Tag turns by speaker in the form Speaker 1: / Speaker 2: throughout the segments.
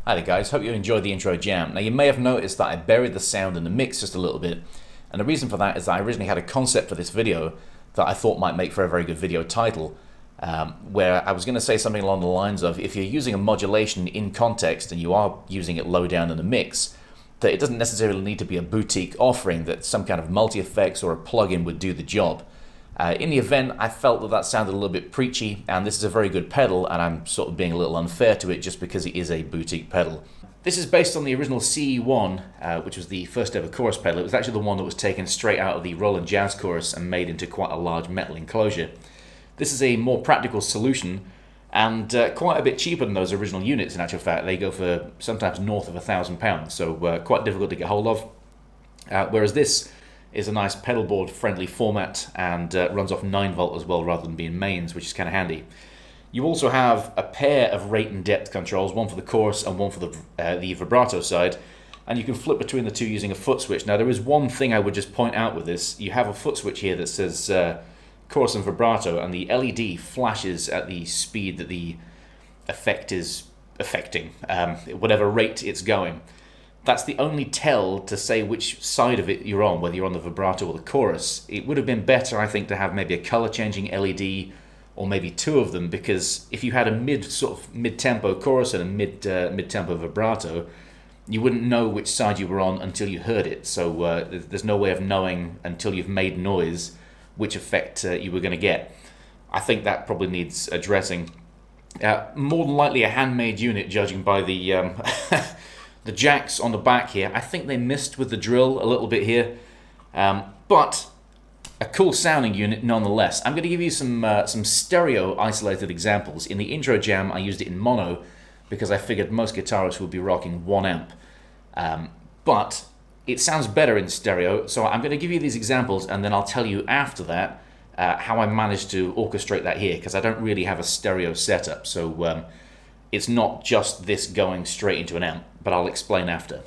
Speaker 1: Hi there guys, hope you enjoyed the intro jam. Now you may have noticed that I buried the sound in the mix just a little bit, and the reason for that is that I originally had a concept for this video that I thought might make for a very good video title, where I was going to say something along the lines of, if you're using a modulation in context and you are using it low down in the mix, that it doesn't necessarily need to be a boutique offering, that some kind of multi-effects or a plugin would do the job. In the event, I felt that that sounded a little bit preachy, and this is a very good pedal, and I'm sort of being a little unfair to it just because it is a boutique pedal. This is based on the original CE1, which was the first ever chorus pedal. It was actually the one that was taken straight out of the Roland Jazz chorus and made into quite a large metal enclosure. This is a more practical solution, and quite a bit cheaper than those original units in actual fact. They go for sometimes north of £1,000, so quite difficult to get hold of. Whereas this is a nice pedal board friendly format and runs off 9V as well rather than being mains, which is kind of handy. You also have a pair of rate and depth controls, one for the chorus and one for the vibrato side, and you can flip between the two using a foot switch. Now there is one thing I would just point out with this. You have a foot switch here that says chorus and vibrato, and the LED flashes at the speed that the effect is affecting, whatever rate it's going. That's the only tell to say which side of it you're on, whether you're on the vibrato or the chorus. It would have been better, I think, to have maybe a color changing LED or maybe two of them, because if you had a mid-tempo chorus and a mid-tempo vibrato, you wouldn't know which side you were on until you heard it. So there's no way of knowing until you've made noise which effect you were going to get. I think that probably needs addressing. More than likely a handmade unit, judging by the the jacks on the back here. I think they missed with the drill a little bit here, but a cool sounding unit nonetheless. I'm going to give you some stereo isolated examples. In the intro jam I used it in mono because I figured most guitarists would be rocking 1 amp, but it sounds better in stereo, so I'm going to give you these examples and then I'll tell you after that how I managed to orchestrate that here, because I don't really have a stereo setup, so it's not just this going straight into an amp, but I'll explain after.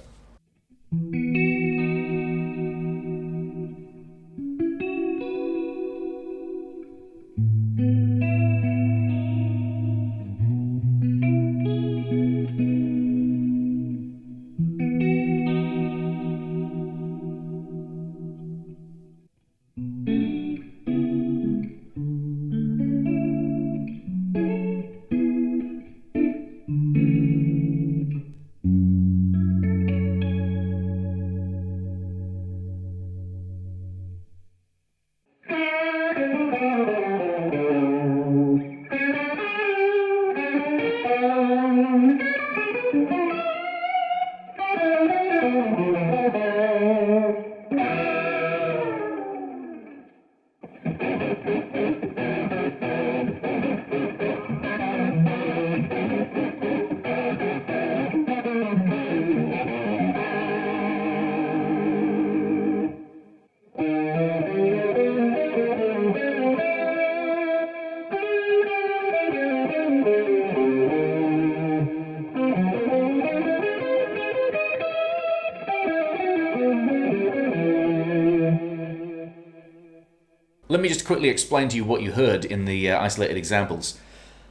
Speaker 1: Let me just quickly explain to you what you heard in the isolated examples.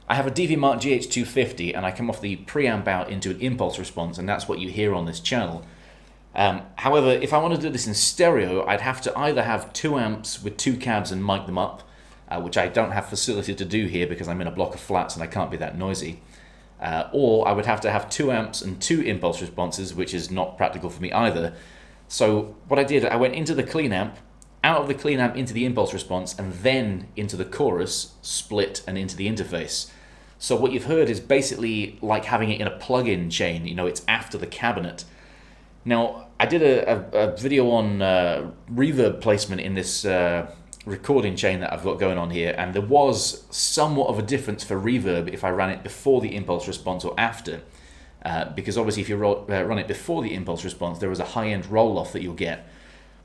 Speaker 1: I have a DV Mark GH250 and I come off the preamp out into an impulse response, and that's what you hear on this channel. However, if I want to do this in stereo, I'd have to either have 2 amps with 2 cabs and mic them up, which I don't have facility to do here because I'm in a block of flats and I can't be that noisy. Or I would have to have 2 amps and 2 impulse responses, which is not practical for me either. So what I did, I went into the clean amp, out of the clean amp into the impulse response, and then into the chorus, split, and into the interface. So what you've heard is basically like having it in a plug-in chain, you know, it's after the cabinet. Now, I did a video on reverb placement in this recording chain that I've got going on here, and there was somewhat of a difference for reverb if I ran it before the impulse response or after. Because obviously if you run it before the impulse response, there is a high-end roll-off that you'll get.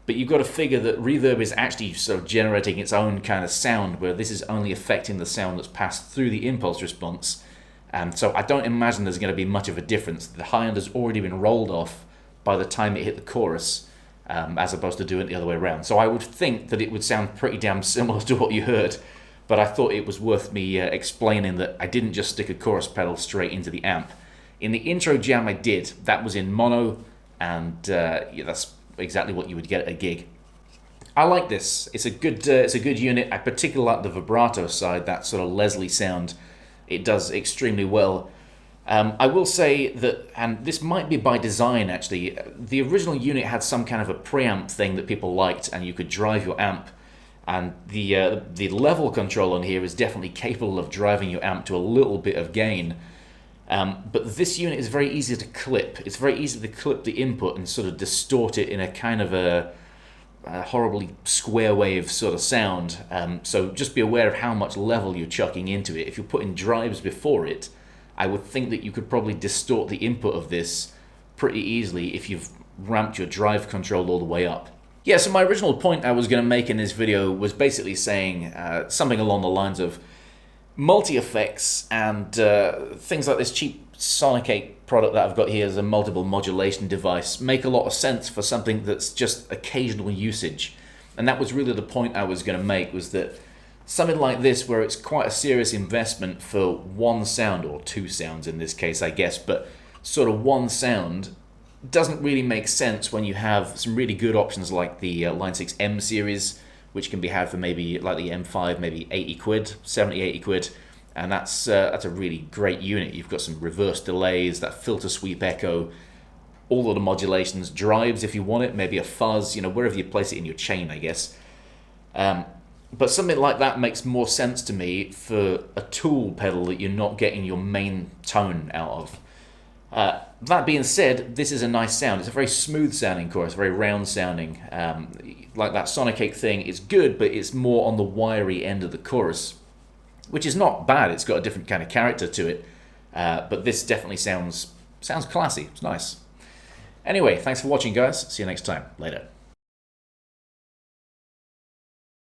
Speaker 1: But you've got to figure that reverb is actually sort of generating its own kind of sound, where this is only affecting the sound that's passed through the impulse response. And so I don't imagine there's going to be much of a difference. The high end has already been rolled off by the time it hit the chorus, as opposed to doing it the other way around. So I would think that it would sound pretty damn similar to what you heard, but I thought it was worth me explaining that I didn't just stick a chorus pedal straight into the amp. In the intro jam I did, that was in mono, and yeah, that's exactly what you would get at a gig. I like this. It's a good unit. I particularly like the vibrato side, that sort of Leslie sound. It does extremely well. I will say that, and this might be by design actually, the original unit had some kind of a preamp thing that people liked, and you could drive your amp. And the level control on here is definitely capable of driving your amp to a little bit of gain. But this unit is very easy to clip. It's very easy to clip the input and sort of distort it in a kind of a horribly square wave sort of sound. So just be aware of how much level you're chucking into it. If you're putting drives before it, I would think that you could probably distort the input of this pretty easily if you've ramped your drive control all the way up. Yeah, so my original point I was going to make in this video was basically saying something along the lines of multi-effects and things like this cheap Sonic 8 product that I've got here as a multiple modulation device make a lot of sense for something that's just occasional usage. And that was really the point I was going to make, was that something like this, where it's quite a serious investment for one sound, or two sounds in this case I guess, but sort of one sound, doesn't really make sense when you have some really good options like the Line 6 M series, which can be had for maybe, like the M5, maybe 80 quid, 70, 80 quid, and that's a really great unit. You've got some reverse delays, that filter sweep echo, all of the modulations, drives if you want it, maybe a fuzz, you know, wherever you place it in your chain, I guess. But something like that makes more sense to me for a tool pedal that you're not getting your main tone out of. That being said, this is a nice sound. It's a very smooth sounding chorus, very round sounding. Like that Sonic 8 thing, it's good, but it's more on the wiry end of the chorus, which is not bad. It's got a different kind of character to it. But this definitely sounds classy. It's nice. Anyway, thanks for watching, guys. See you next time. Later.